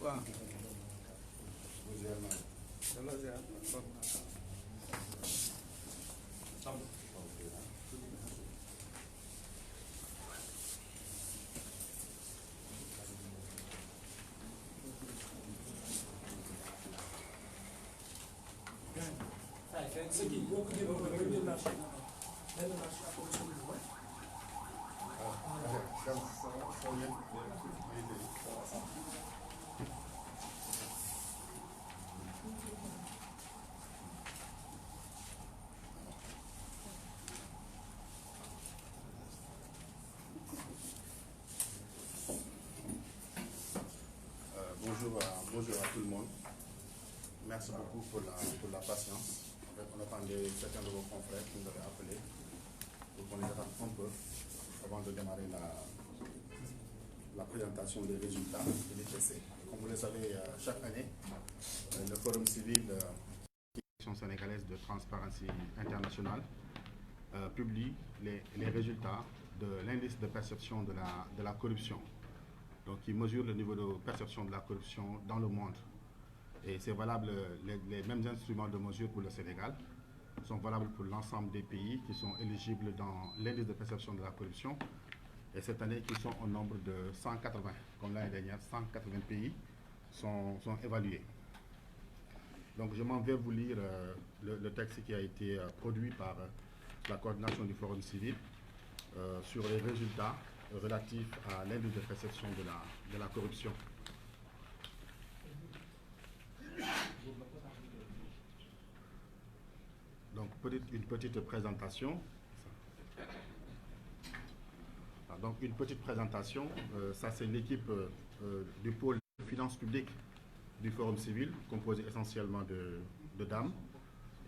waaw. Bonjour à tout le monde. Merci beaucoup pour la patience. En fait, on attendait certains de vos confrères qui nous avaient appelés pour qu'on les attende un peu avant de démarrer la présentation des résultats de l'IPC. Comme vous le savez, chaque année, le Forum civil sénégalaise de Transparency International publie les résultats de l'indice de perception de la corruption. Donc, qui mesure le niveau de perception de la corruption dans le monde. Et c'est valable, les mêmes instruments de mesure pour le Sénégal sont valables pour l'ensemble des pays qui sont éligibles dans l'indice de perception de la corruption. Et cette année, qui sont au nombre de 180. Comme l'année dernière, 180 pays sont évalués. Donc, je m'en vais vous lire le texte qui a été produit par la coordination du Forum civil sur les résultats relatif à l'indice de perception de la corruption. Donc, une petite présentation. Donc, une petite présentation. Ça, c'est l'équipe du pôle de finances publiques du Forum civil, composée essentiellement de dames.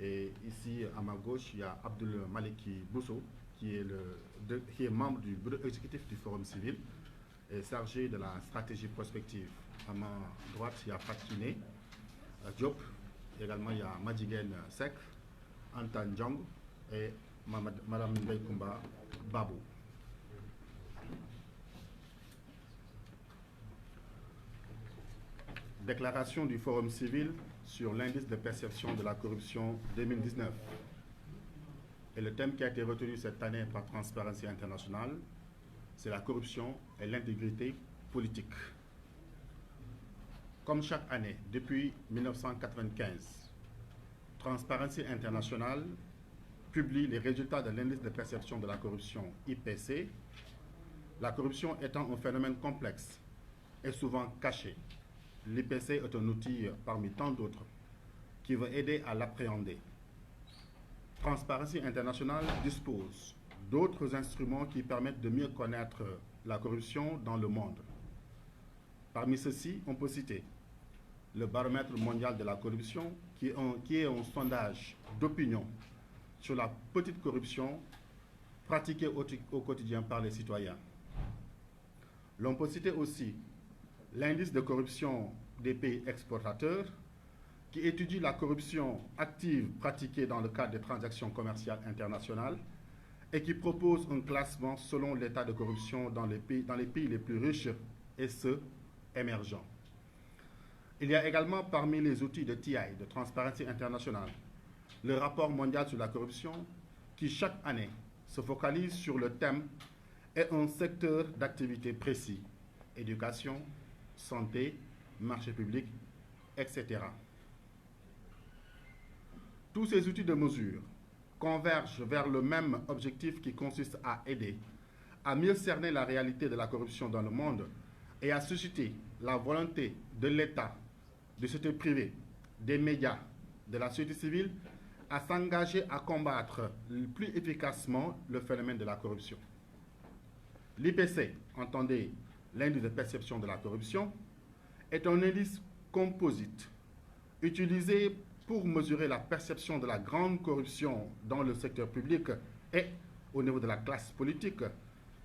Et ici, à ma gauche, il y a Abdul Maliki Bousso, qui est membre du bureau exécutif du Forum civil et chargé de la stratégie prospective. À ma droite, il y a Fatkine Diop, également il y a Madjigen Sek, Antan Djong et Madame Ndeikumba Babou. Déclaration du Forum civil sur l'indice de perception de la corruption 2019. Et le thème qui a été retenu cette année par Transparency International, c'est la corruption et l'intégrité politique. Comme chaque année, depuis 1995, Transparency International publie les résultats de l'indice de perception de la corruption IPC, la corruption étant un phénomène complexe et souvent caché. L'IPC est un outil parmi tant d'autres qui veut aider à l'appréhender. Transparency International dispose d'autres instruments qui permettent de mieux connaître la corruption dans le monde. Parmi ceux-ci, on peut citer le baromètre mondial de la corruption, qui est un sondage d'opinion sur la petite corruption pratiquée au quotidien par les citoyens. L'on peut citer aussi l'indice de corruption des pays exportateurs, qui étudie la corruption active pratiquée dans le cadre des transactions commerciales internationales et qui propose un classement selon l'état de corruption dans les pays les plus riches et ceux émergents. Il y a également parmi les outils de TI, de Transparency International, le rapport mondial sur la corruption qui chaque année se focalise sur le thème et un secteur d'activité précis, éducation, santé, marché public, etc. Tous ces outils de mesure convergent vers le même objectif qui consiste à aider à mieux cerner la réalité de la corruption dans le monde et à susciter la volonté de l'État, du secteur privé, des médias, de la société civile à s'engager à combattre plus efficacement le phénomène de la corruption. L'IPC, entendez l'indice de perception de la corruption, est un indice composite utilisé pour mesurer la perception de la grande corruption dans le secteur public et au niveau de la classe politique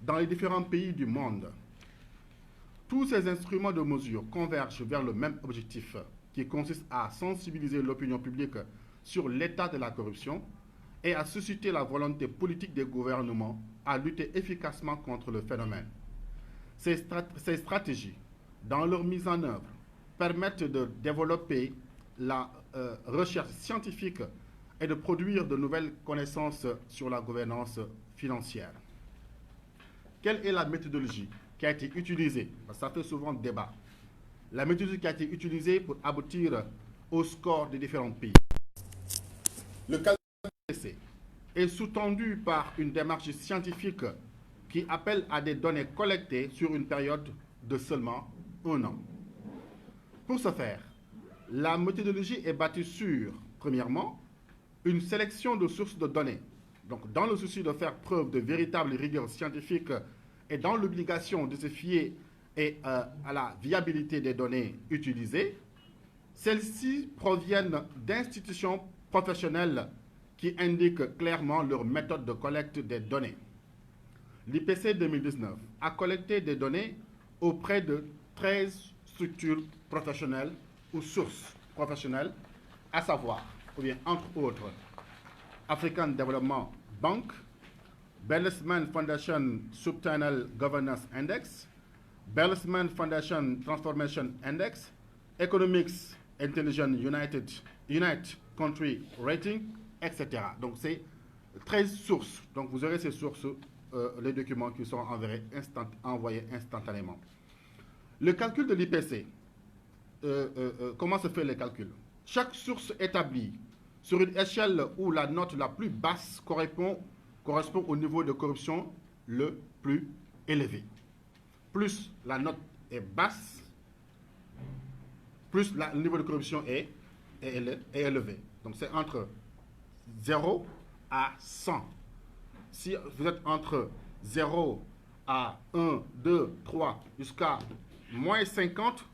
dans les différents pays du monde. Tous ces instruments de mesure convergent vers le même objectif qui consiste à sensibiliser l'opinion publique sur l'état de la corruption et à susciter la volonté politique des gouvernements à lutter efficacement contre le phénomène. Ces stratégies, dans leur mise en œuvre, permettent de développer la recherche scientifique et de produire de nouvelles connaissances sur la gouvernance financière. Quelle est la méthodologie qui a été utilisée? Parce que ça fait souvent débat. La méthodologie qui a été utilisée pour aboutir au score des différents pays. Le calcul IPC est sous-tendu par une démarche scientifique qui appelle à des données collectées sur une période de seulement 1 an. Pour ce faire, la méthodologie est bâtie sur, premièrement, une sélection de sources de données. Donc, dans le souci de faire preuve de véritable rigueur scientifique et dans l'obligation de se fier à la viabilité des données utilisées, celles-ci proviennent d'institutions professionnelles qui indiquent clairement leur méthode de collecte des données. L'IPC 2019 a collecté des données auprès de 13 structures professionnelles ou sources professionnelles, à savoir, ou bien entre autres, African Development Bank, Bertelsmann Foundation Subtennial Governance Index, Bertelsmann Foundation Transformation Index, Economics Intelligence United Country Rating, etc. Donc c'est 13 sources. Donc vous aurez ces sources, les documents qui sont envoyés instantanément. Le calcul de l'IPC, comment se fait le calcul? Chaque source établie sur une échelle où la note la plus basse correspond au niveau de corruption le plus élevé. Plus la note est basse, plus le niveau de corruption est élevé. Donc c'est entre 0 à 100. Si vous êtes entre 0 à 1, 2, 3, jusqu'à moins 50,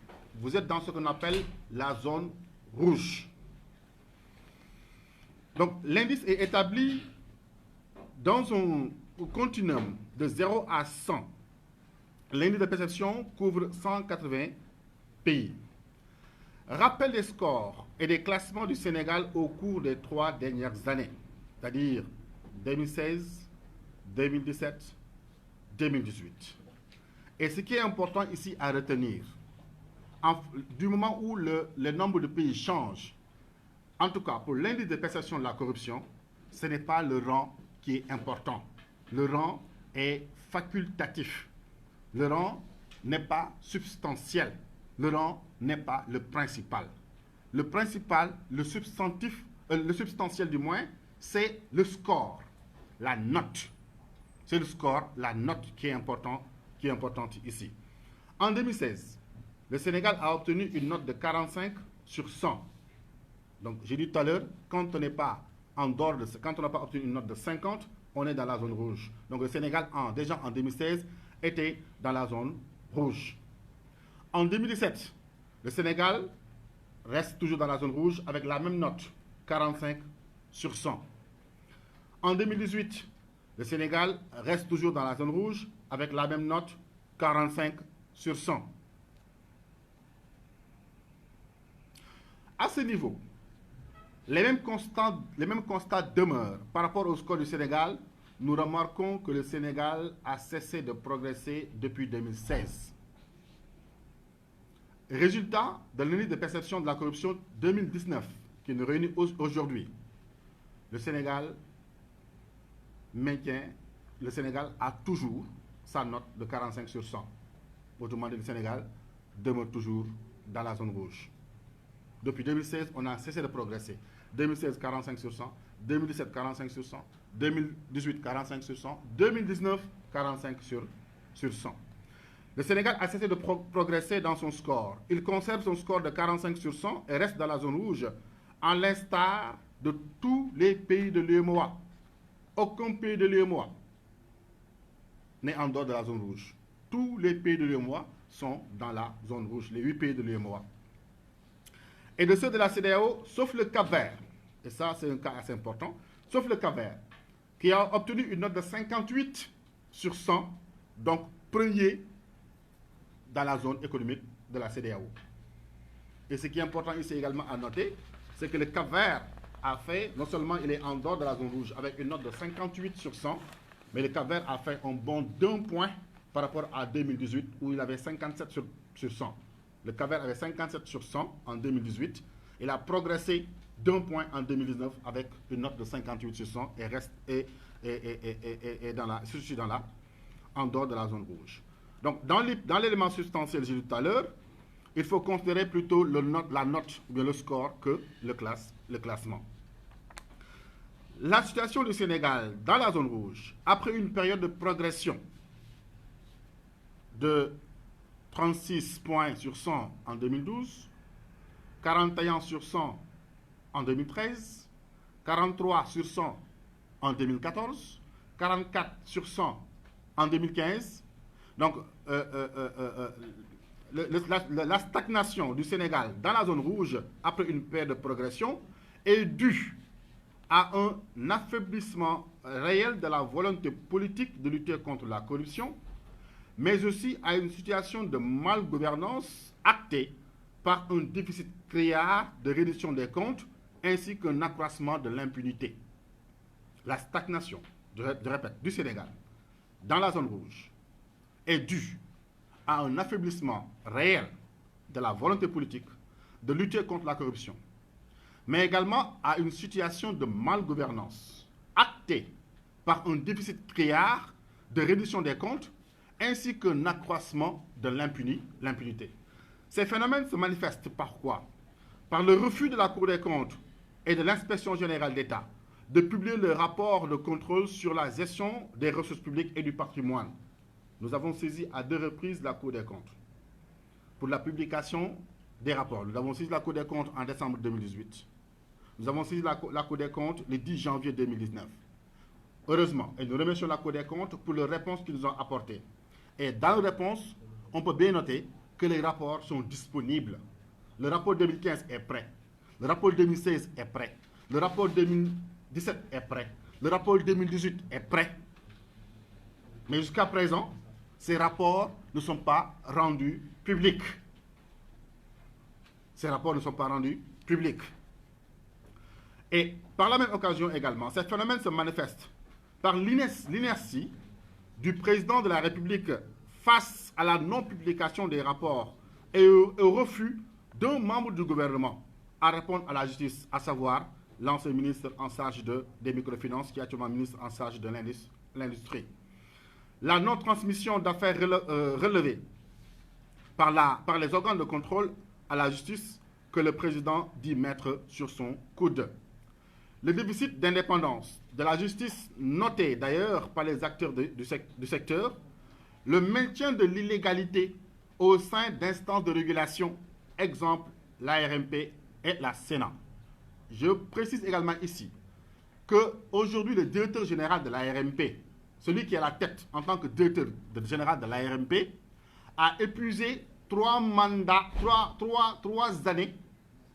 vous êtes dans ce qu'on appelle la zone rouge. Donc l'indice est établi dans un continuum de 0 à 100. L'indice de perception couvre 180 pays. Rappel des scores et des classements du Sénégal au cours des 3 dernières années, c'est-à-dire 2016, 2017, 2018. Et ce qui est important ici à retenir, du moment où le nombre de pays change, en tout cas pour l'indice de perception de la corruption, ce n'est pas le rang qui est important. Le rang est facultatif. Le rang n'est pas substantiel. Le rang n'est pas le principal. Le principal, le substantiel du moins, c'est le score, la note. C'est le score, la note qui est importante ici. En 2016, le Sénégal a obtenu une note de 45 sur 100. Donc, j'ai dit tout à l'heure, quand on n'est pas quand on n'a pas obtenu une note de 50, on est dans la zone rouge. Donc, le Sénégal, déjà en 2016, était dans la zone rouge. En 2017, le Sénégal reste toujours dans la zone rouge avec la même note, 45 sur 100. En 2018, le Sénégal reste toujours dans la zone rouge avec la même note, 45 sur 100. À ce niveau, les mêmes constats demeurent. Par rapport au score du Sénégal, nous remarquons que le Sénégal a cessé de progresser depuis 2016. Résultat de l'indice de perception de la corruption 2019, qui nous réunit aujourd'hui. Le Sénégal a toujours sa note de 45 sur 100. Autrement dit, le Sénégal demeure toujours dans la zone rouge. Depuis 2016, on a cessé de progresser. 2016, 45 sur 100. 2017, 45 sur 100. 2018, 45 sur 100. 2019, 45 sur 100. Le Sénégal a cessé de progresser dans son score. Il conserve son score de 45 sur 100 et reste dans la zone rouge, en l'instar de tous les pays de l'UEMOA. Aucun pays de l'UEMOA n'est en dehors de la zone rouge. Tous les pays de l'UEMOA sont dans la zone rouge, les 8 pays de l'UEMOA. Et de ceux de la CEDEAO, sauf le Cap-Vert, et ça c'est un cas assez important, sauf le Cap-Vert, qui a obtenu une note de 58 sur 100, donc premier dans la zone économique de la CEDEAO. Et ce qui est important ici également à noter, c'est que le Cap-Vert a fait, non seulement il est en dehors de la zone rouge avec une note de 58 sur 100, mais le Cap-Vert a fait un bond d'1 point par rapport à 2018 où il avait 57 sur 100. Le Cap-Vert avait 57 sur 100 en 2018. Il a progressé d'un point en 2019 avec une note de 58 sur 100 et reste en dehors de la zone rouge. Donc, dans l'élément substantiel, j'ai dit tout à l'heure, il faut considérer plutôt la note ou bien le score que le classement. La situation du Sénégal dans la zone rouge, après une période de progression de 36 points sur 100 en 2012, 41 sur 100 en 2013, 43 sur 100 en 2014, 44 sur 100 en 2015. Donc, la stagnation du Sénégal dans la zone rouge après une période de progression est due à un affaiblissement réel de la volonté politique de lutter contre la corruption, mais aussi à une situation de malgouvernance actée par un déficit criard de reddition des comptes ainsi qu'un accroissement de l'impunité. La stagnation, je répète, du Sénégal dans la zone rouge est due à un affaiblissement réel de la volonté politique de lutter contre la corruption, mais également à une situation de malgouvernance actée par un déficit criard de reddition des comptes ainsi qu'un accroissement de l'impunité. Ces phénomènes se manifestent par quoi? Par le refus de la Cour des comptes et de l'Inspection générale d'État de publier le rapport de contrôle sur la gestion des ressources publiques et du patrimoine. Nous avons saisi à 2 reprises la Cour des comptes pour la publication des rapports. Nous avons saisi la Cour des comptes en décembre 2018. Nous avons saisi la Cour des comptes le 10 janvier 2019. Heureusement, et nous remercions la Cour des comptes pour les réponses qu'ils nous ont apportées. Et dans les réponses, on peut bien noter que les rapports sont disponibles. Le rapport 2015 est prêt. Le rapport 2016 est prêt. Le rapport 2017 est prêt. Le rapport 2018 est prêt. Mais jusqu'à présent, ces rapports ne sont pas rendus publics. Ces rapports ne sont pas rendus publics. Et par la même occasion également, ce phénomène se manifeste par l'inertie du président de la République face à la non-publication des rapports et au refus d'un membre du gouvernement à répondre à la justice, à savoir l'ancien ministre en charge des microfinances, qui est actuellement ministre en charge de l'industrie. La non-transmission d'affaires relevées par les organes de contrôle à la justice que le président dit mettre sur son coude. Le déficit d'indépendance de la justice, noté d'ailleurs par les acteurs du secteur, le maintien de l'illégalité au sein d'instances de régulation, exemple l'ARMP et la Sénat. Je précise également ici qu'aujourd'hui, le directeur général de l'ARMP, celui qui est à la tête en tant que directeur général de l'ARMP, a épuisé 3 années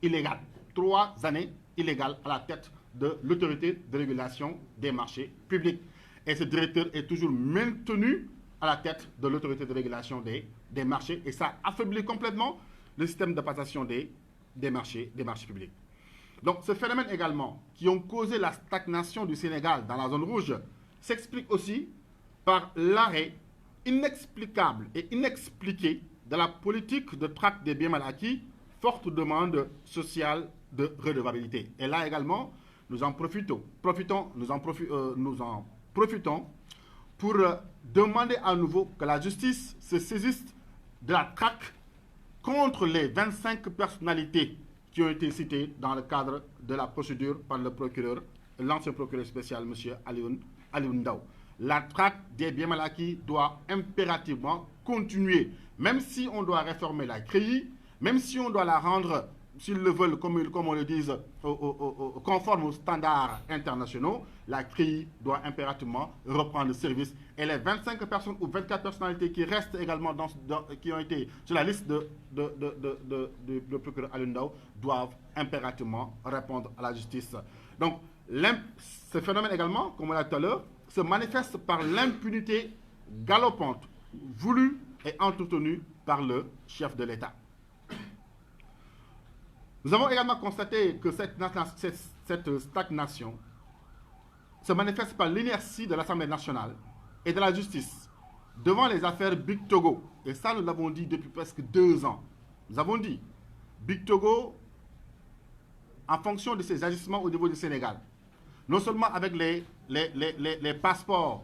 illégales. 3 années illégales à la tête de l'autorité de régulation des marchés publics. Et ce directeur est toujours maintenu à la tête de l'autorité de régulation des marchés. Et ça affaiblit complètement le système de passation des marchés publics. Donc, ce phénomène également, qui ont causé la stagnation du Sénégal dans la zone rouge, s'explique aussi par l'arrêt inexplicable et inexpliqué de la politique de traque des biens mal acquis, forte demande sociale de redevabilité. Et là également, nous en profitons pour demander à nouveau que la justice se saisisse de la traque contre les 25 personnalités qui ont été citées dans le cadre de la procédure par le procureur, l'ancien procureur spécial, M. Alioune Ndao. La traque des biens mal acquis doit impérativement continuer, même si on doit réformer la CREI, même si on doit la rendre, s'ils le veulent, comme on le dit, conforme aux standards internationaux. La CREI doit impérativement reprendre le service. Et les 25 personnes ou 24 personnalités qui restent également qui ont été sur la liste de procureur Alioune Ndao doivent impérativement répondre à la justice. Donc, ce phénomène également, comme on l'a dit tout à l'heure, se manifeste par l'impunité galopante, voulue et entretenue par le chef de l'État. Nous avons également constaté que cette stagnation se manifeste par l'inertie de l'Assemblée nationale et de la justice devant les affaires Big Togo. Et ça, nous l'avons dit depuis presque 2 ans. nous avons dit, Big Togo, en fonction de ses agissements au niveau du Sénégal, non seulement avec les passeports,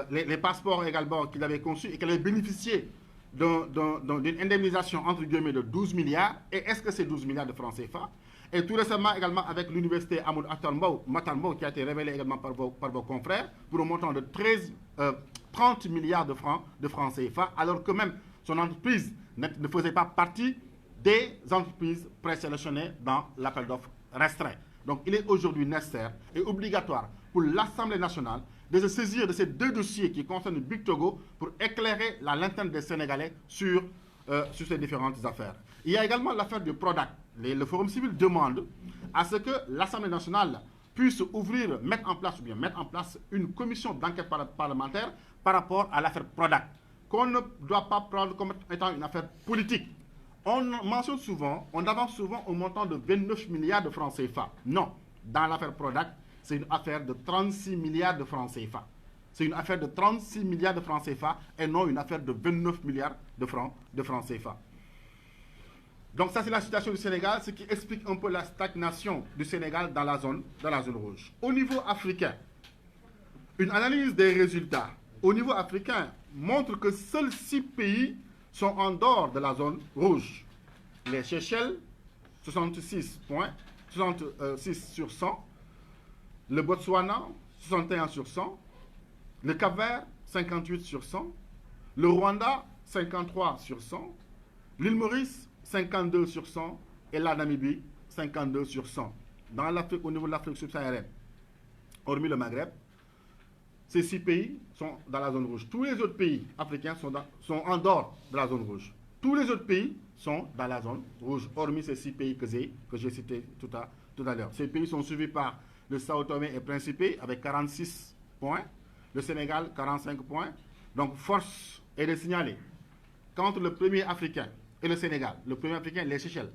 les passeports également qu'il avait conçus et qu'il avait bénéficié d'une indemnisation entre guillemets de 12 milliards, et est-ce que c'est 12 milliards de francs CFA? Et tout récemment également avec l'université Amadou Matambo qui a été révélée également par vos confrères pour un montant de 30 milliards de francs CFA, alors que même son entreprise ne faisait pas partie des entreprises présélectionnées dans l'appel d'offres restreint. Donc il est aujourd'hui nécessaire et obligatoire pour l'Assemblée nationale de se saisir de ces deux dossiers qui concernent Big Togo pour éclairer la lanterne des Sénégalais sur ces différentes affaires. Il y a également l'affaire du Prodac. Le Forum civil demande à ce que l'Assemblée nationale puisse mettre en place une commission d'enquête parlementaire par rapport à l'affaire Prodac, qu'on ne doit pas prendre comme étant une affaire politique. On mentionne souvent, on avance souvent au montant de 29 milliards de francs CFA. Non, dans l'affaire Prodac, c'est une affaire de 36 milliards de francs CFA. C'est une affaire de 36 milliards de francs CFA et non une affaire de 29 milliards de francs CFA. Donc ça, c'est la situation du Sénégal, ce qui explique un peu la stagnation du Sénégal dans la zone rouge. Au niveau africain, une analyse des résultats au niveau africain montre que seuls 6 pays sont en dehors de la zone rouge. Les Seychelles, 66 points, 66 sur 100. Le Botswana, 61 sur 100. Le Cap-Vert, 58 sur 100. Le Rwanda, 53 sur 100. L'île Maurice, 52 sur 100. Et la Namibie, 52 sur 100. Dans l'Afrique, au niveau de l'Afrique subsaharienne, hormis le Maghreb, ces 6 pays sont dans la zone rouge. Tous les autres pays africains sont en dehors de la zone rouge. Tous les autres pays sont dans la zone rouge, hormis ces 6 pays que j'ai cités tout à l'heure. Ces pays sont suivis par le Sao Tomé et Principe avec 46 points, le Sénégal 45 points. Donc force est de signaler qu'entre le premier africain et le Sénégal, le premier africain, les Seychelles,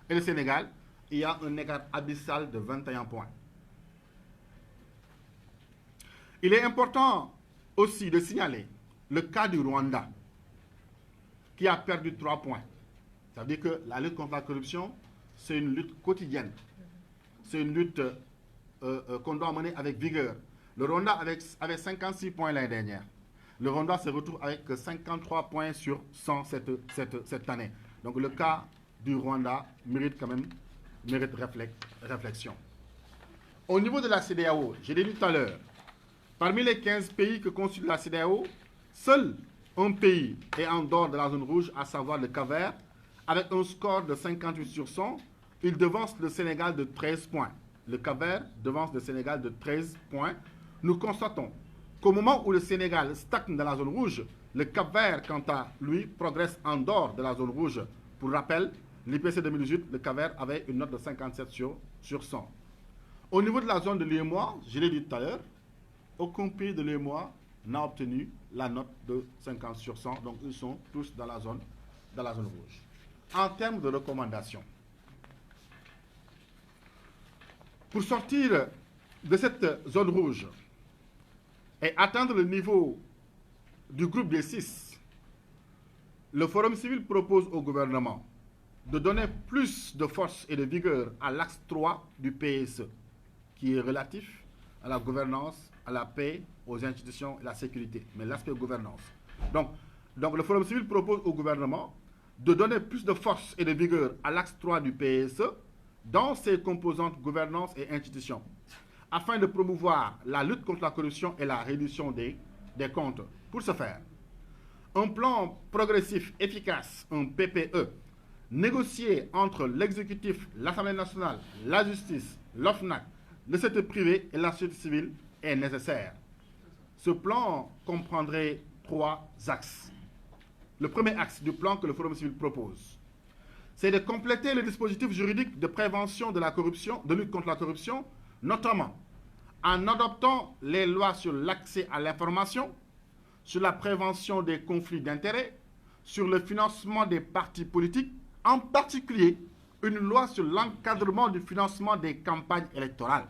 et le Sénégal, il y a un écart abyssal de 21 points. Il est important aussi de signaler le cas du Rwanda, qui a perdu 3 points. Ça veut dire que la lutte contre la corruption, c'est une lutte quotidienne. C'est une lutte qu'on doit mener avec vigueur. Le Rwanda avait 56 points l'année dernière. Le Rwanda se retrouve avec 53 points sur 100 cette année. Donc le cas du Rwanda mérite réflexion. Au niveau de la CEDEAO, je l'ai dit tout à l'heure, parmi les 15 pays que constitue la CEDEAO, seul un pays est en dehors de la zone rouge, à savoir le Cap-Vert, avec un score de 58 sur 100. Il devance le Sénégal de 13 points. Le Cap-Vert devance le Sénégal de 13 points. Nous constatons qu'au moment où le Sénégal stagne dans la zone rouge, le Cap-Vert, quant à lui, progresse en dehors de la zone rouge. Pour rappel, l'IPC 2018, le Cap-Vert avait une note de 57 sur 100. Au niveau de la zone de l'UEMOA, je l'ai dit tout à l'heure, aucun pays de l'UEMOA n'a obtenu la note de 50 sur 100. Donc, ils sont tous dans la zone rouge. En termes de recommandations, pour sortir de cette zone rouge et atteindre le niveau du groupe des 6, le Forum civil propose au gouvernement de donner plus de force et de vigueur à l'axe 3 du PSE, qui est relatif à la gouvernance, à la paix, aux institutions et à la sécurité, mais l'aspect gouvernance. Donc le Forum civil propose au gouvernement de donner plus de force et de vigueur à l'axe 3 du PSE dans ses composantes gouvernance et institutions, afin de promouvoir la lutte contre la corruption et la réduction des comptes. Pour ce faire, un plan progressif efficace, un PPE, négocié entre l'exécutif, l'Assemblée nationale, la justice, l'OFNAC, le secteur privé et la société civile est nécessaire. Ce plan comprendrait 3 axes. Le premier axe du plan que le Forum civil propose, c'est de compléter le dispositif juridique de prévention de la corruption, de lutte contre la corruption, notamment en adoptant les lois sur l'accès à l'information, sur la prévention des conflits d'intérêts, sur le financement des partis politiques, en particulier une loi sur l'encadrement du financement des campagnes électorales.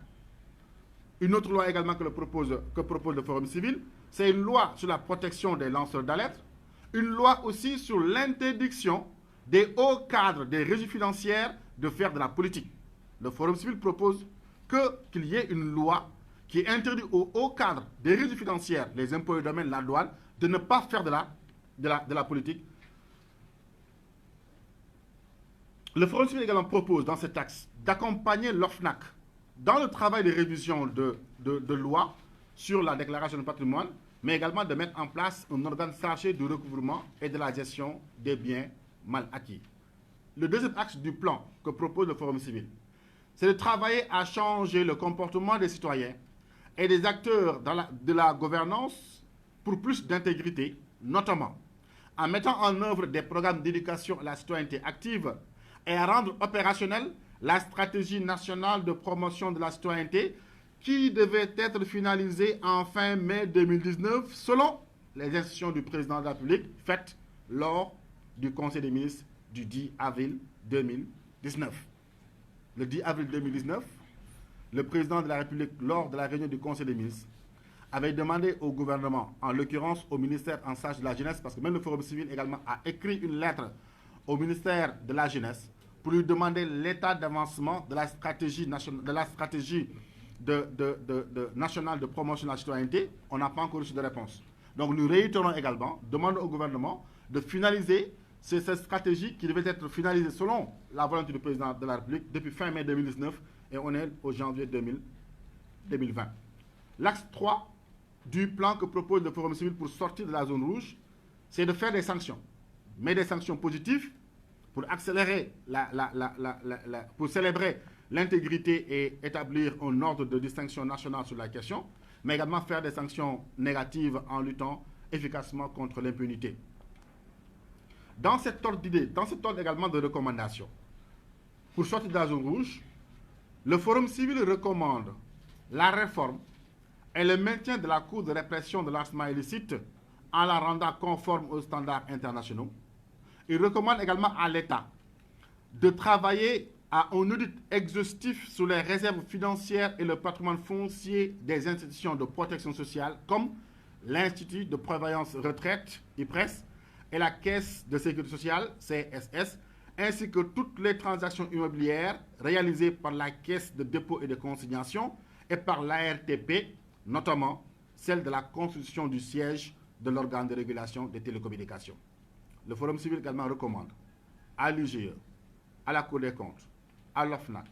Une autre loi également que propose le Forum civil, c'est une loi sur la protection des lanceurs d'alerte, une loi aussi sur l'interdiction des hauts cadres des régies financières de faire de la politique. Le Forum civil propose qu'il y ait une loi qui interdit aux hauts cadres des régies financières, les impôts et domaines, la douane, de ne pas faire de la politique. Le Forum civil également propose dans cet axe d'accompagner l'OFNAC dans le travail de révision de loi sur la déclaration de patrimoine, mais également de mettre en place un organe chargé du recouvrement et de la gestion des biens mal acquis. Le deuxième axe du plan que propose le Forum civil, c'est de travailler à changer le comportement des citoyens et des acteurs de la gouvernance pour plus d'intégrité, notamment en mettant en œuvre des programmes d'éducation à la citoyenneté active et à rendre opérationnelle la stratégie nationale de promotion de la citoyenneté qui devait être finalisée en fin mai 2019 selon les instructions du président de la République faites lors du Conseil des ministres du 10 avril 2019. Le 10 avril 2019, le président de la République, lors de la réunion du Conseil des ministres, avait demandé au gouvernement, en l'occurrence au ministère en charge de la jeunesse, parce que même le Forum civil également a écrit une lettre au ministère de la jeunesse pour lui demander l'état d'avancement de la stratégie nationale de promotion de la citoyenneté. On n'a pas encore reçu de réponse. Donc nous réitérons également, demandons au gouvernement de finaliser cette stratégie qui devait être finalisée selon la volonté du président de la République depuis fin mai 2019 et on est au janvier 2020. L'axe 3 du plan que propose le Forum civil pour sortir de la zone rouge, c'est de faire des sanctions, mais des sanctions positives pour accélérer pour célébrer l'intégrité et établir un ordre de distinction nationale sur la question, mais également faire des sanctions négatives en luttant efficacement contre l'impunité. Dans cet ordre d'idées, dans cet ordre également de recommandations, pour sortir de la zone rouge, le Forum civil recommande la réforme et le maintien de la Cour de répression de l'enrichissement illicite en la rendant conforme aux standards internationaux. Il recommande également à l'État de travailler à un audit exhaustif sur les réserves financières et le patrimoine foncier des institutions de protection sociale comme l'Institut de prévoyance retraite, IPRES, et la Caisse de sécurité sociale, CSS, ainsi que toutes les transactions immobilières réalisées par la Caisse de dépôt et de consignation et par l'ARTP, notamment celle de la constitution du siège de l'organe de régulation des télécommunications. Le Forum civil également recommande à l'IGE, à la Cour des comptes, à l'OFNAC,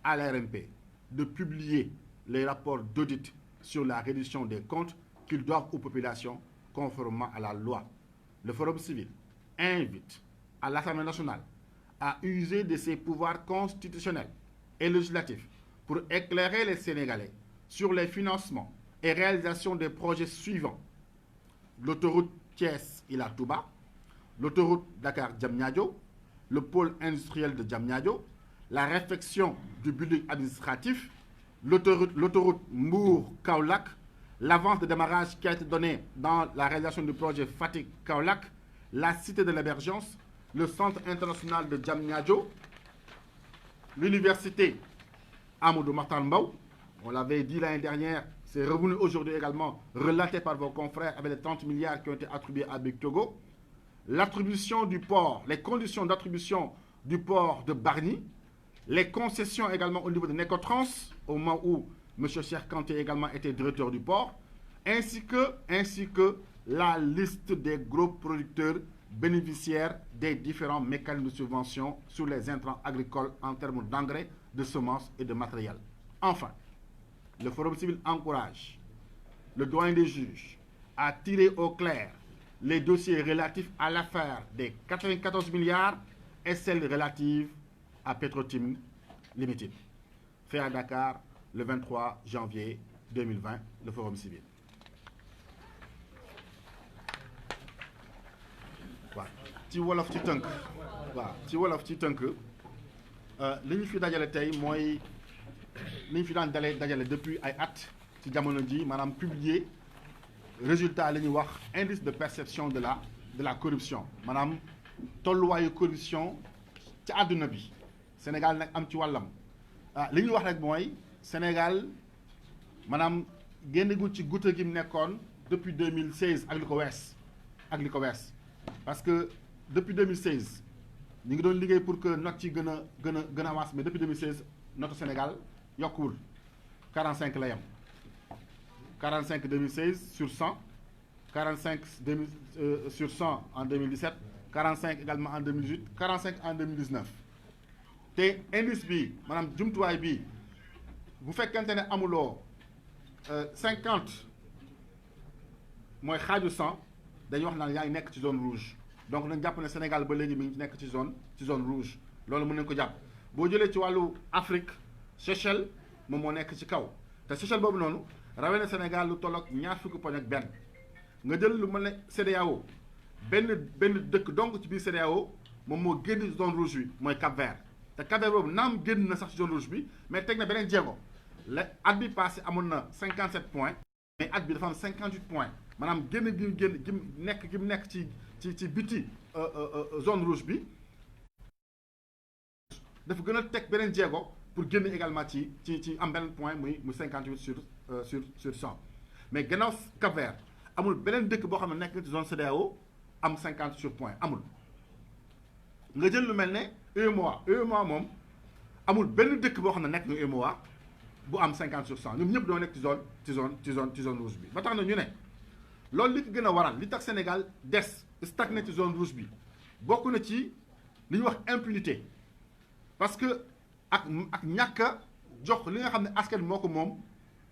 à l'ARMP de publier les rapports d'audit sur la reddition des comptes qu'ils doivent aux populations conformément à la loi. Le Forum civil invite à l'Assemblée nationale à user de ses pouvoirs constitutionnels et législatifs pour éclairer les Sénégalais sur les financements et réalisations des projets suivants: l'autoroute Thiès-Ila Touba, l'autoroute Dakar-Diamniadio, le pôle industriel de Diamniadio, la réfection du building administratif, l'autoroute Mbour-Kaolack, l'avance de démarrage qui a été donnée dans la réalisation du projet Fatick-Kaolack, la cité de l'émergence, le centre international de Diamniadio, l'université Amadou Mahtar Mbow. On l'avait dit l'année dernière, c'est revenu aujourd'hui également, relaté par vos confrères avec les 30 milliards qui ont été attribués à Big Togo. L'attribution du port, les conditions d'attribution du port de Bargny, les concessions également au niveau de Necotrans, au moment où M. Cheikh Kanté également était directeur du port, ainsi que la liste des gros producteurs bénéficiaires des différents mécanismes de subvention sur les intrants agricoles en termes d'engrais, de semences et de matériel. Enfin, le Forum civil encourage le doyen des juges à tirer au clair les dossiers relatifs à l'affaire des 94 milliards et celles relatives à Petrotim Limited. Fait à Dakar le 23 janvier 2020, le Forum civil. waaw ci wolof ci tënk waaw ci wolof ci tënk li ñu fi dajale tey mooy li ñu fi daan dajale depuis ay at ci jamono ji maanaam publier résultat li ñuy wax indice de perception de la corruption maanaam tolluwaayu corruption ci àdduna bi Sénégal nag am ci wàllam li ñuy wax rek mooy Sénégal maanaam génnagul ci goutte gi mu nekkoon depuis 2016 ak li ko wees parce que depuis 2016 ñu ngi doon liggéey pour que note ci gën a avance, mais depuis 2016 note Sénégal yokkuwul 45 la yem 45 2016 sur 100 45 sur 100 en 2017 45 également en 2018 45 en 2019 te indice bi maanaam jumtuwaay bi bu fekkente ne amuloo 50 mooy xaaju 100 dañuy wax naan yaa ngi nekk ci zone rouge donc nañ jàpp ne Sénégal ba léegi mi ngi nekk ci zone rouge loolu mën nañ ko jàpp boo jëlee ci wàllu Afrique Seychelles moom moo nekk ci kaw te Seychelles boobu noonu rawee na Sénégal lu tolloog ñaar fukki poñ ak benn nga jël lu mel ne CEDEAO benn dëkk donc ci biir CEDEAO moom moo génn zone rouge bi mooy Cap-Vert te Cap-Vert boobu naam génn na sax ci zone rouge bi mais teg na beneen jéego la at bi passé amoon na 57 points mais at bi dafa am 58 points maanaam génn gi mu nekk ci biti zone rouge bi dafa gën a teg beneen jéego pour génn également ci am beneen point muy 58 sur 100 mais gannaaw Cap-Vert amul beneen dëkk boo xam ne nekk ci zone CEDEAO am 50 sur point amul nga jël lu mel ne UEMOA moom amul benn dëkk boo xam ne nekk na UEMOA bu am 50 sur 100 ñoom ñëpp doo nekk ci zone rouge bi ba tax na ñu ne loolu li ko gën a waral li tax Sénégal stagné ci zone rouge bi bokk na ci li ñuy wax impunité parce que ak ñàkk a jox li nga xam ne askan moo ko moom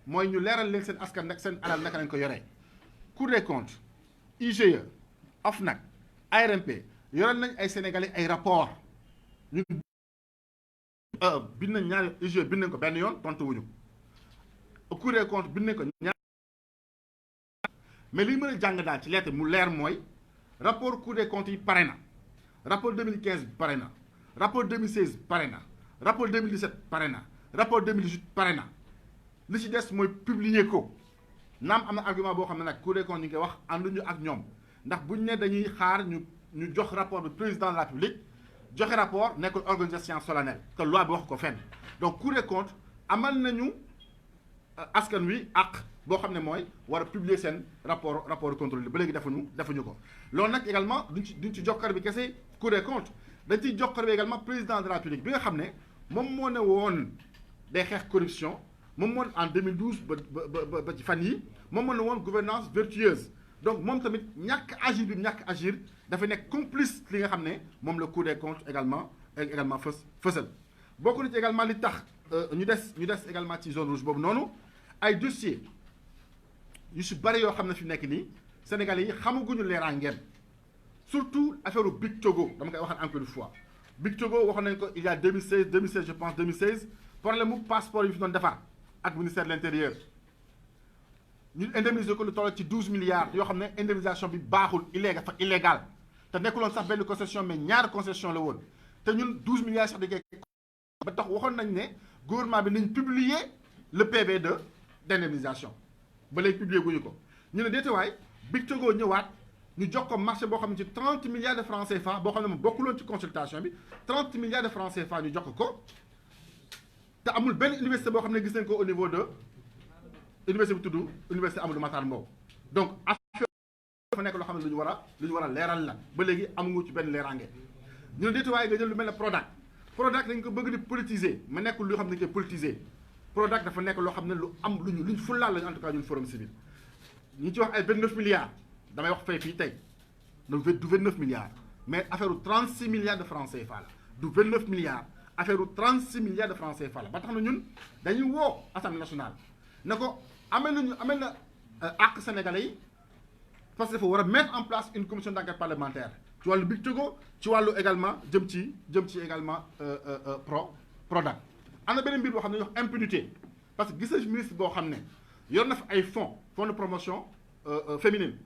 mooy ñu leeral leen seen askan nag seen alal naka lañ ko yoree Cour des comptes IGE OFNAC ARMP yoral nañ ay sénégalais ay rapport ñu bind nañ ñaari IGE bind nañ ko benn yoon tontu wuñu Cour des comptes bind nañ ko ñaar mais li mën a jàng daal ci lettre mu leer mooy rapport Cour des comptes yi pare na rapport 2015 pare na rapport 2016 pare na rapport 2017 pare na rapport 2018 pare na li ci des mooy publier ko naam am na argument boo xam ne nag Cour des comptes ñu ngi koy wax ànduñu ak ñoom ndax buñ ne dañuy xaar ñu jox rapport bi président de la République joxe rapport nekkul organisation solennelle te loi bi wax ko fenn donc Cour des comptes amal nañu askan wi ak boo xam ne mooy war a publier seen rapport contrôle ba léegi defuñu ko loolu nag également duñ ci jokkar bi kese Cour des comptes dañ ciy jokkar bi également président de la République bi nga xam ne moom moo ne woon day xeex corruption moom moo en 2012 ba ci fan yi moom moo ne woon gouvernance vertueuse donc moom tamit ñàkk agir dafa nekk complice li nga xam ne moom la Cour des comptes également fësal bokk na ci également li tax ñu des également ci zone rouge boobu noonu ay dossiers yu si bëri yoo xam ne fi nekk nii Sénégalais yi xamaguñu leeraangeem surtout affaire Big Togo dama koy waxaat encore une fois Big Togo waxoon nañ ko il y a 2016 je pense 2016 problème mu passeport yi fi doon defar ak ministère de l'intérieur ñu indemniser ko lu toll ci 12 milliards yoo xam ne indemnisation bi baaxul illégal te nekkuloon sax benn concession mais ñaari concession la woon te ñun 12 milliards sax dañu koy ba tax waxoon nañ ne gouvernement bi nañ publier le PV d'indemnisation ba léegi publier guñu ko ñu ne déetawaay Big Togo ñëwaat ñu jox ko marché boo xam ne ci 30 milliards de francs CFA boo xam ne moom bokkuloon ci consultation bi 30 milliards de francs CFA ñu jox ko te amul benn université boo xam ne gis nañ ko au niveau de université bu tudd université Amadou Mahtar Mbow donc affaire dafa nekk loo xam ne lu ñu war a leeral la ba léegi amuñu ci benn leeraange ñu ne déetawaay nga jël lu mel ne Prodac dañ ko bëgg di politiser ma nekk lu xam ne dañ koy politiser Prodac dafa nekk loo xam ne luñ fullaal lañu en tout cas ñun forum civil ñu ci wax ay 29 milliards damay wax fii tey du 29 milliards mais affaire u 36 milliards de francs CFA la du 29 milliards affaire u 36 milliards de francs CFA la ba tax na ñun dañuy woo Assemblée nationale ne ko amel na àq sénégalais yi parce que dafa war a mettre en place une commission d'enquête parlementaire ci wàllu Big Togo ci wàllu également jëm ci également Prodac am na beneen mbir boo xam ne ñuy wax impunité parce que gis nañu ministre boo xam ne yor na fa ay fonds de promotion féminine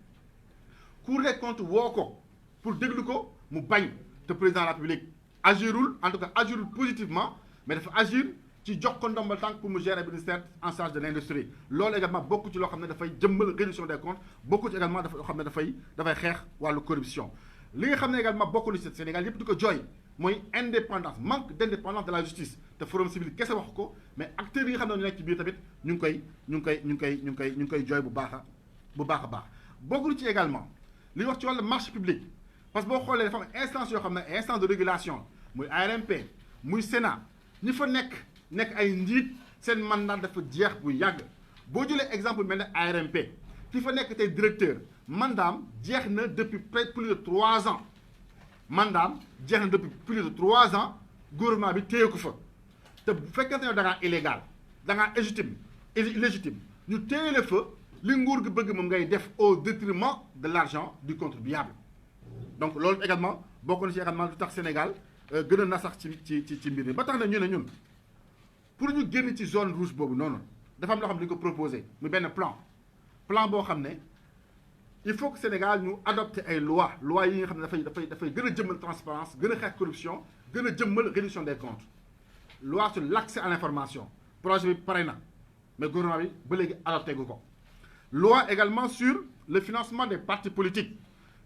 Cour des comptes woo ko pour déglu ko mu bañ te président de la République agirul en tout cas agirul positivement mais dafa agir ci jox ko ndombal tànk pour mu gérer ministère en charge de l'industrie loolu également bokk ci loo xam ne dafay jëmmal réduction des comptes bokk ci également dafa loo xam ne dafay xeex wàllu corruption li nga xam ne également bokk na ci Sénégal yëpp di ko jooy mooy indépendance manque d'indépendance de la justice te forum civil kese wax ko mais acteurs yi nga xam ne ñu nekk ci biir tamit ñu ngi koy jooy bu baax a baax bokk na ci également li wax ci wàllu marché public parce que boo xoolee dafa am instance yoo xam ne instance de régulation muy ARMP muy Sénat ñi fa nekk ay njiit seen mandat dafa jeex bu yàgg boo jëlee exemple mel ne ARMP ki fa nekk tey directeur mandaam jeex na depuis plus de 3 ans mandaam jeex na depuis plus de 3 ans gouvernement bi téye ko fa te bu fekkente ne da ngaa illégal da ngaa illégitime ñu téye la fa li nguur gi bëgg moom ngay def au détriment de l'argent du contribuable donc loolu également bokk na ci également lu tax Sénégal gën a na sax ci mbir mi ba tax na ñu ne ñun pour ñu génn ci zone rouge boobu noonu dafa am loo xam ne dañu ko proposé muy benn plan boo xam ne il faut que Sénégal ñu adopté ay loi yi nga xam ne dafay gën a jëmmal transparence gën a xeex corruption gën a jëmmal réduction des comptes loi sur l'accès à l'information projet bi pare na mais gouvernement bi ba léegi adopté gu ko loi également sur le financement des partis politiques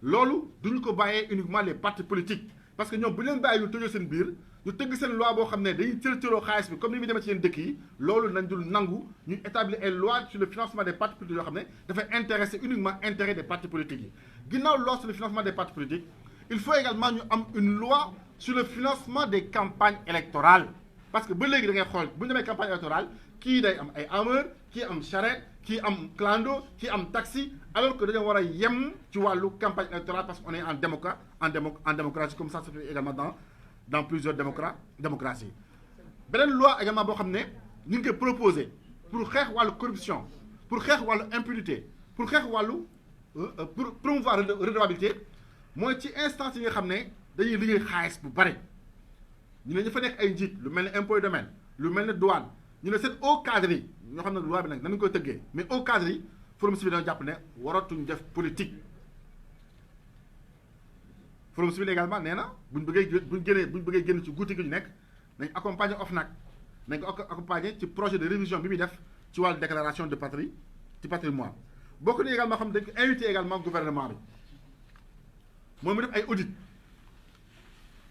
loolu duñu ko bàyyee uniquement les partis politiques parce que ñoom bu leen bàyyi ñu tëjoo seen biir ñu tëgg seen loi boo xam ne dañuy cërcëroo xaalis bi comme ni muy demee ci yenn dëkk yi loolu nañ dul nangu ñu établir ay loi sur le financement des partis politiques yoo xam ne dafay intéresser uniquement intérêt des partis politiques yi ginnaaw loi sur le financement des partis politiques il faut également ñu am une loi sur le financement des campagnes électorales parce que ba léegi da ngay xool bu ñu demee campagne électorale kii day am ay armeur kii am charrette kii am clando kii am taxi alors que dañoo war a yem ci wàllu campagne électorale parce que on est en démocratie comme ça se fait également dans plusieurs démocraties beneen loi également boo xam ne ñu ngi koy proposé pour xeex wàllu corruption pour xeex wàllu impunité pour xeex wàllu pour promouvoir redevabilité mooy ci instance yi nga xam ne dañuy liggéey xaalis bu bare ñu ne ñu fa nekk ay njiit lu mel ne impôt domaine lu mel ne douane ñu ne seen haut cadre yi ñoo xam ne loi bi nag nañu koy tëggee mais haut cadre yi forum civil dañoo jàpp ne waratuñ def politique forum civil également nee na buñ bëggee génn ci guuti gi ñu nekk nañ accompagner OFNAC nañ ko accompagner ci projet de révision bi muy def ci wàllu déclaration de patrimoine bokk na également xam ne dañ ko invité également gouvernement bi mooy mu def ay audit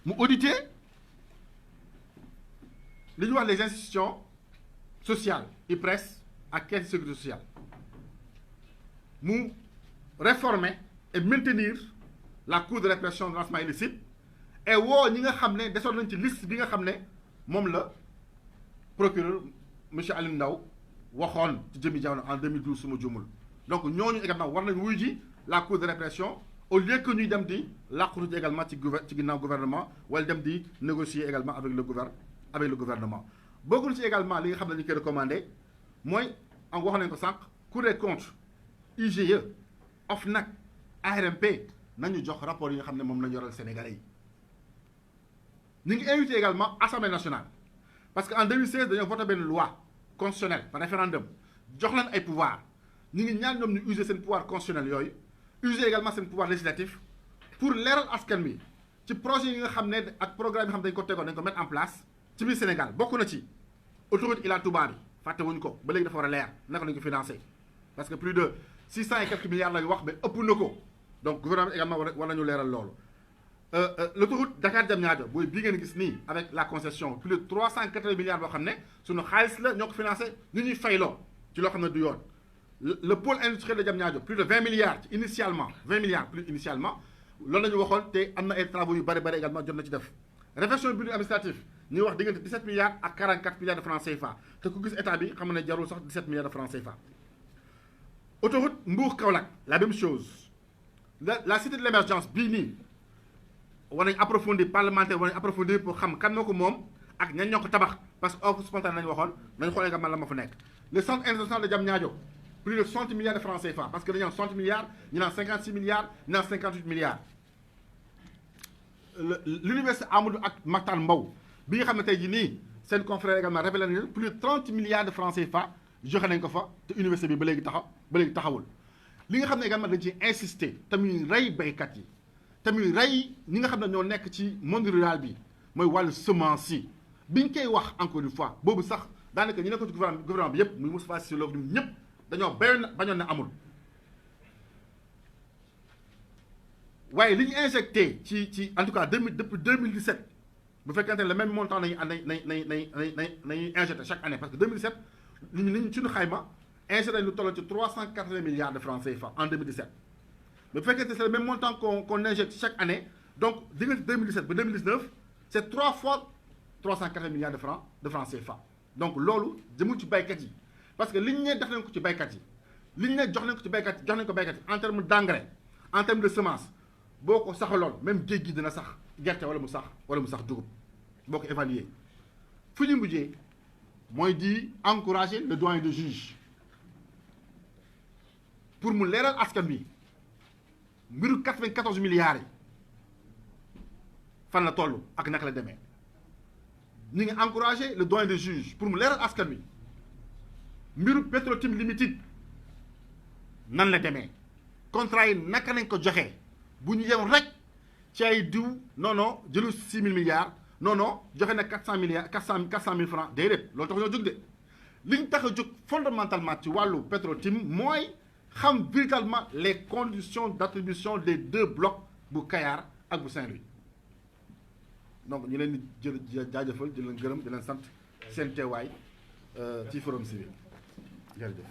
mu auditer li ñuy wax les institutions sociales IPRES ak caisse de sécurité sociale mu réformer et maintenir la cour de répression de financement illicite et woo ñi nga xam ne desoon nañ ci liste bi nga xam ne moom la procureur monsieur Alioune Ndao waxoon ci jëmi jamono en 2012 su ma juumul donc ñooñu également war nañ wuy ji la cour de répression au lieu que ñuy dem di làqutu également ci ginnaaw gouvernement wala dem di négocier également avec le gouvernement bokk na ci également li nga xam ne ñu koy recommandé mooy am wax nañ ko sànq Cour des comptes IGE OFNAC ARMP nañu jox rapport yi nga xam ne moom lañu yoral Sénégalais yi ñu ngi invité également Assemblée nationale parce que en 2016 dañoo voté benn loi constitutionnelle par référendum jox leen ay pouvoir ñu ngi ñaan ñoom ñu user seen pouvoir constitutionnel yooyu user également seen pouvoir législatif pour leeral askan wi ci projet yi nga xam ne ak programme yi nga xam ne dañ ko tegoon dañ ko mettre en place ci biir Sénégal bokk na ci autoroute Ila Touba bi fàtte wuñ ko ba léegi dafa war a leer naka lañ ko financé parce que plus de 600 et quelques milliards lañu wax mais ëpp na ko donc gouvernement également war nañu leeral loolu l'autoroute Dakar Diamniadio booy bii ngeen gis nii avec la concession plus de 380 milliards boo xam ne suñu xaalis la ñoo ko financé ñu ñuy fayloo ci loo xam ne du yoon le pôle industriel de Diamniadio plus de 20 milliards initialement 20 milliards plus initialement loolu la ñu waxoon te am na ay travaux yu bëri également jot na ci def réflexion budget administratif ñuy wax diggante 17 milliards ak 44 milliards de francs CFA te ku gis état bi xam ne jarul sax 17 milliards de francs CFA autoroute Mbour-Kaolack la même chose la cité de l'émergence bii nii war nañ approfondir parlementaire war nañ approfondir pour xam kan moo ko moom ak ñan ñoo ko tabax parce que offre spontanée nañu waxoon nañ xool également la ma fa nekk le centre international de Diamniadio plus de 60 milliards de francs CFA parce que dañu am 60 milliards ñu naan 56 milliards ñu naan 58 milliards l'université Amadou ak Mahtar Mbow bi nga xam ne tey jii nii seen confrère également révélé nañu plus de 30 milliards de francs CFA joxe nañ ko fa te université bi ba léegi taxawul li nga xam ne également dañ ciy insister tamit rey béykat yi tamit rey ñi nga xam ne ñoo nekk ci monde rural bi mooy wàllu semence yi biñ koy wax encore une fois boobu sax daanaka ñu nekk ci gouvernement bi yëpp muy Moustapha Cissé Lo ñun ñëpp dañoo bañoon na amul waaye li ñu injecté ci en tout cas depuis 2017 bu fekkente ne le même montant nañu injecté chaque année parce que 2017 li ñu suñu xayma injecté lu toll ci 380 milliards de francs CFA en 2017 mais bu fekkee c'est le même montant qu'on injecte chaque année donc diggante 2017 ba 2019 c'est 3 fois 380 milliards de francs CFA. donc loolu jëmul ci baykat yi parce que li ñu ne def nañ ko ci baykat yi li ñu ne jox nañ ko ci baykat yi jox nañ ko baykat yi en terme d'engrais en terme de semence boo ko saxaloon même géej gi dina sax gerte wala mu sax dugub boo ko évaluer fu ñu mujjee mooy di encourager le doyen de juge pour mu leeral askan wi mbiru 94 milliards yi fan la toll ak naka la demee ñu ngi encourager le doyen de juge pour mu leeral askan wi mbiru Petro-Tim Limited nan la demee contrat yi naka nañ ko joxe bu ñu yem rek ci ay diw non jëlu 6 000 milliards non joxe na 400 milliards 400 000 francs déedéet loolu tax ñoo jóg de li ñu tax a jóg fondamentalement ci wàllu Petro-Tim mooy xam véritablement les conditions d'attribution des 2 blocs bu Kayar ak bu Saint-Louis donc ñu leen di jaajëfal di leen gërëm di leen sant seen teewaay ci Forum Civil jërëjëf.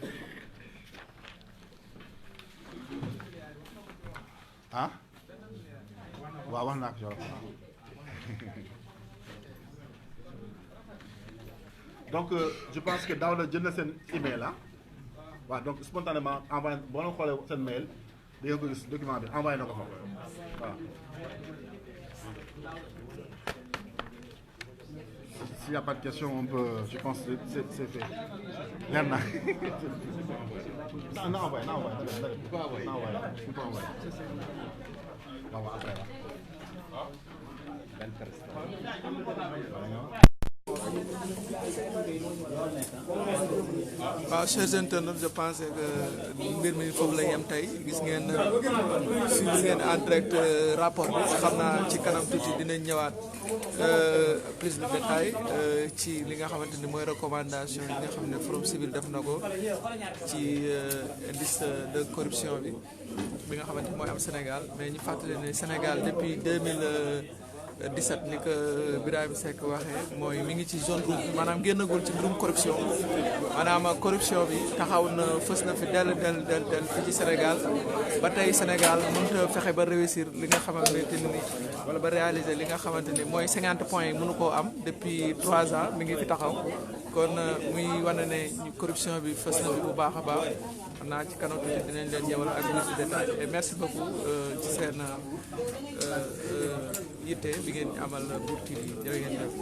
ah waaw wax naa ko donc je pense que daaw la jël na seen email la waaw donc spontanément envoyé boo leen xoolee seen mail di ngeen ko gis document bi envoyé na ko fa waaw. S'il n'y a pas de questions, on peut, je pense que c'est fait. Leer na. Non, envoyé. waaw chers internautes je pense que mbir mi foofu la yem tey gis ngeen suivre ngeen en direct rapport bi xam naa ci kanam tuuti dinañ ñëwaat plus de détails ci li nga xamante ni mooy recommandation yi nga xam ne Forum Civil def na ko ci liste de corruption bi nga xamante ni mooy am Sénégal mais ñu fàttali ne Sénégal depuis 2017 ni ko Birahim Seck waxee mooy mi ngi ci zone rouge maanaam génnagul ci mbirum corruption maanaam corruption bi taxaw na fës na fi del fii ci Sénégal ba tey Sénégal mënut a fexe ba réussir li nga xamante ni wala ba réaliser li nga xamante ni mooy 50 points yi mënu koo am depuis 3 ans mi ngi fi taxaw kon muy wane ne corruption bi fës na fi bu baax a baax xam naa ci kanam tuuti dinañ leen ñëwal ak plus de détails et merci beaucoup ci seen yitte bi ngeen amal Mbour TV jërë ngeen def